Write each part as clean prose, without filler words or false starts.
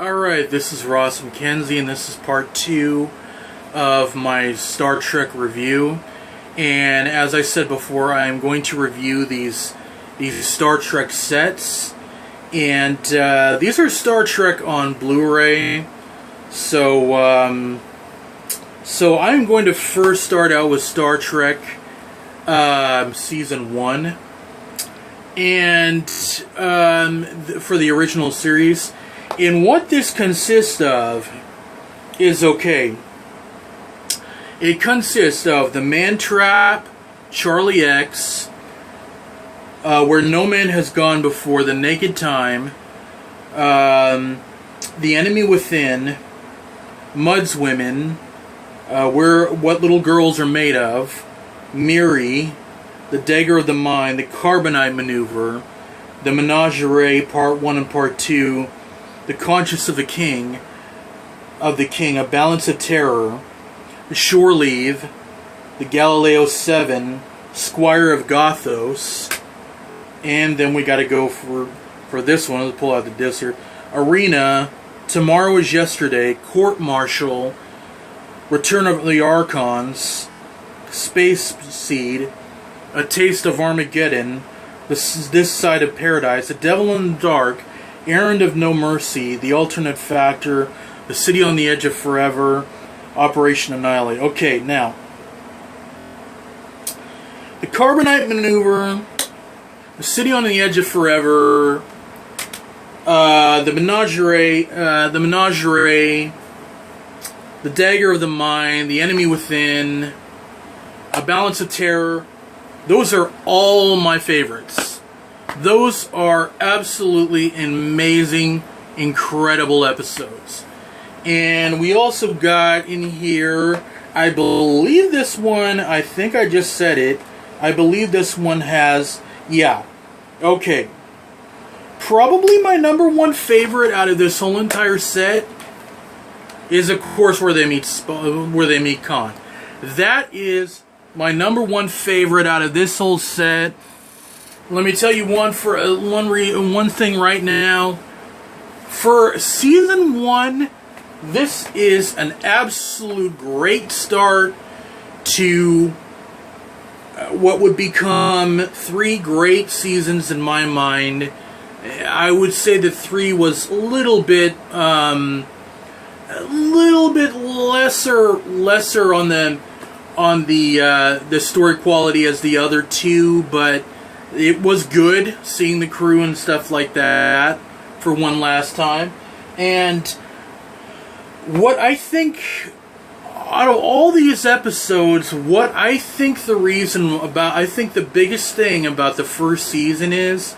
Alright, this is Ross McKenzie, and this is part 2 of my Star Trek review. And as I said before, I am going to review these Star Trek sets. And these are Star Trek on Blu-ray. So I'm going to first start out with Star Trek Season 1. And for the original series. And what this consists of is, okay, it consists of the Man Trap, Charlie X, Where No Man Has Gone Before, The Naked Time, The Enemy Within, Mud's Women, What Little Girls Are Made Of, Miri, The Dagger of the Mind, The Carbonite Maneuver, The Menagerie Part 1 and Part 2, The Conscience of the King, A Balance of Terror, The Shore Leave, The Galileo 7, Squire of Gothos, and then we gotta go for this one. Let's pull out the disc here. Arena, Tomorrow is Yesterday, Court Martial, Return of the Archons, Space Seed, A Taste of Armageddon, This Side of Paradise, The Devil in the Dark, Errand of No Mercy, The Alternate Factor, The City on the Edge of Forever, Operation Annihilate. Okay, now, The Carbonite Maneuver, The City on the Edge of Forever, The Menagerie, The Dagger of the Mind, The Enemy Within, A Balance of Terror. Those are all my favorites. Those are absolutely amazing, incredible episodes. And we also got in here, I believe this one, I think I just said it, I believe this one has, yeah, okay. Probably my number one favorite out of this whole entire set is, of course, Where They Meet Khan. That is my number one favorite out of this whole set. Let me tell you one thing right now. For Season 1, this is an absolute great start to what would become 3 great seasons in my mind. I would say that 3 was a little bit lesser on the story quality as the other 2, but it was good seeing the crew and stuff like that for one last time. And what I think, out of all these episodes, what I think I think the biggest thing about the first season is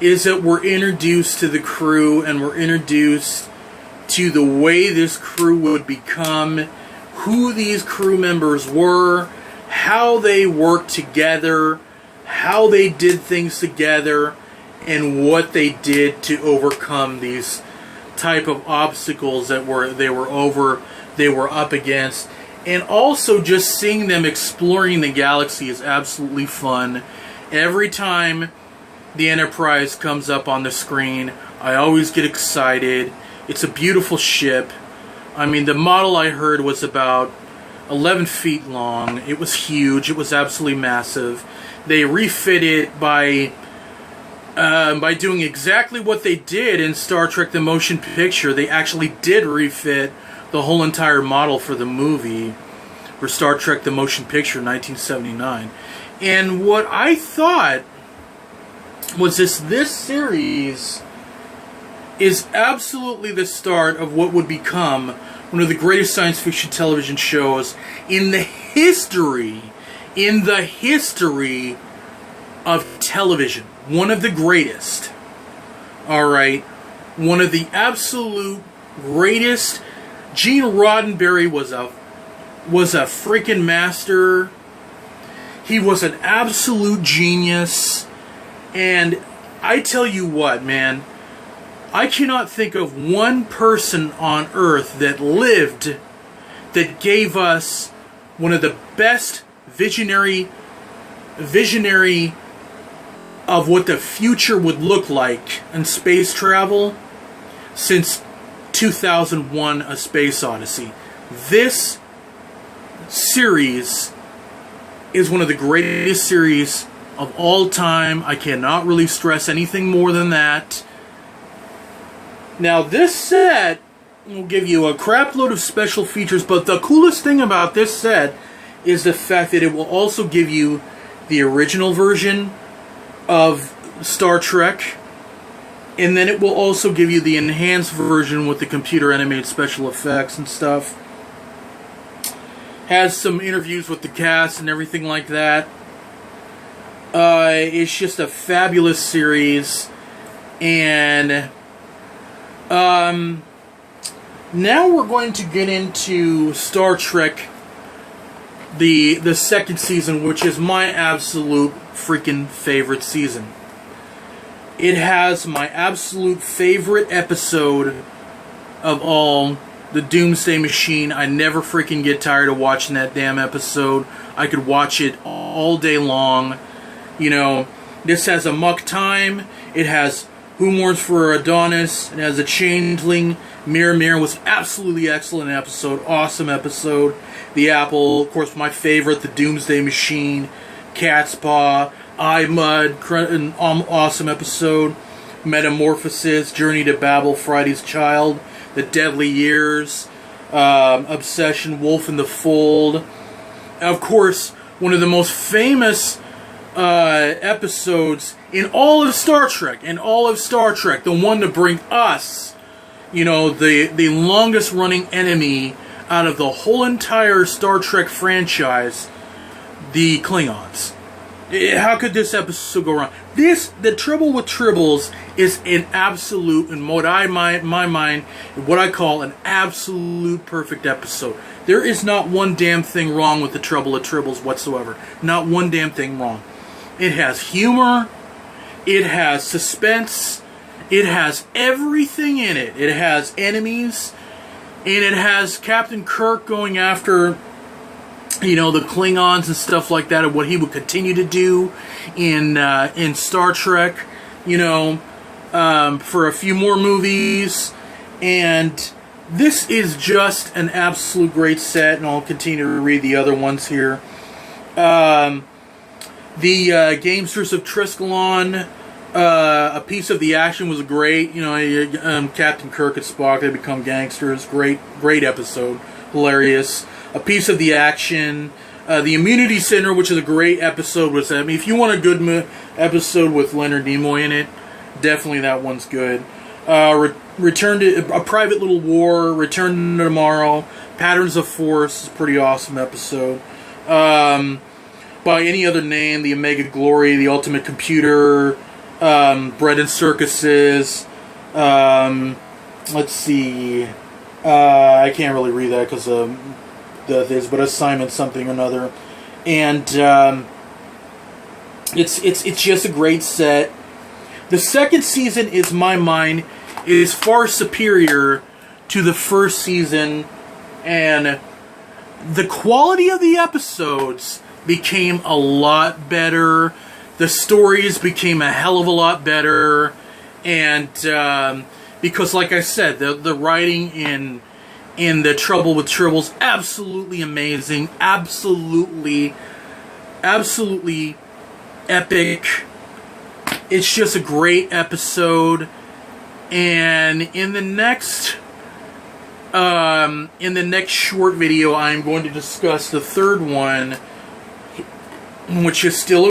that we're introduced to the crew, and we're introduced to the way this crew would become, who these crew members were, how they worked together, how they did things together, and what they did to overcome these type of obstacles that they were up against. And also just seeing them exploring the galaxy is absolutely fun. Every time the Enterprise comes up on the screen, I always get excited. It's a beautiful ship. I mean, the model I heard was about 11 feet long. It was huge. It was absolutely massive. They refit it by doing exactly what they did in Star Trek the Motion Picture. They actually did refit the whole entire model for the movie, for Star Trek the Motion Picture 1979. And what I thought was this series is absolutely the start of what would become one of the greatest science fiction television shows in the history of television. One of the greatest. Alright. One of the absolute greatest. Gene Roddenberry was a freaking master. He was an absolute genius. And I tell you what, man, I cannot think of one person on Earth that lived that gave us one of the best visionary of what the future would look like in space travel since 2001: A Space Odyssey. This series is one of the greatest series of all time. I cannot really stress anything more than that. Now, this set will give you a crap load of special features, but the coolest thing about this set is the fact that it will also give you the original version of Star Trek, and then it will also give you the enhanced version with the computer animated special effects and stuff. Has some interviews with the cast and everything like that. It's just a fabulous series. And now we're going to get into Star Trek, the second season, which is my absolute freaking favorite season. It has my absolute favorite episode of all, the Doomsday Machine. I never freaking get tired of watching that damn episode. I could watch it all day long. You know, this has Amok Time. It has Who Mourns for Adonis. It has a Changeling. Mirror Mirror was absolutely excellent episode. Awesome episode. The Apple, of course, my favorite, the Doomsday Machine. Cat's Paw. I Mud, an awesome episode. Metamorphosis, Journey to Babel, Friday's Child, The Deadly Years, Obsession, Wolf in the Fold. Of course, one of the most famous episodes in all of Star Trek, the one to bring us, you know, the longest running enemy out of the whole entire Star Trek franchise, the Klingons. How could this episode go wrong? The Trouble with Tribbles is an absolute, in my mind, what I call an absolute perfect episode. There is not one damn thing wrong with the Trouble with Tribbles whatsoever. Not one damn thing wrong. It has humor. It has suspense. It has everything in it. It has enemies. And it has Captain Kirk going after, you know, the Klingons and stuff like that, and what he would continue to do in Star Trek, you know, for a few more movies. And this is just an absolute great set, and I'll continue to read the other ones here. The Gamesters of Triskelion, a piece of the action was great. You know, Captain Kirk and Spock, they become gangsters. Great episode. Hilarious. A piece of the action. The Immunity Center, which is a great episode. I mean, if you want a good episode with Leonard Nimoy in it, definitely that one's good. Return to A Private Little War, Return to Tomorrow, Patterns of Force is a pretty awesome episode. By any other name, The Omega Glory, The Ultimate Computer, Bread and Circuses. Let's see. I can't really read that because there's but Assignment something or another, and it's just a great set. The second season, is my mind, is far superior to the first season, and the quality of the episodes became a lot better. The stories became a hell of a lot better, and because, like I said, the writing in The Trouble with Tribbles, absolutely amazing, absolutely epic. It's just a great episode. And in the next short video, I'm going to discuss the third one, which is still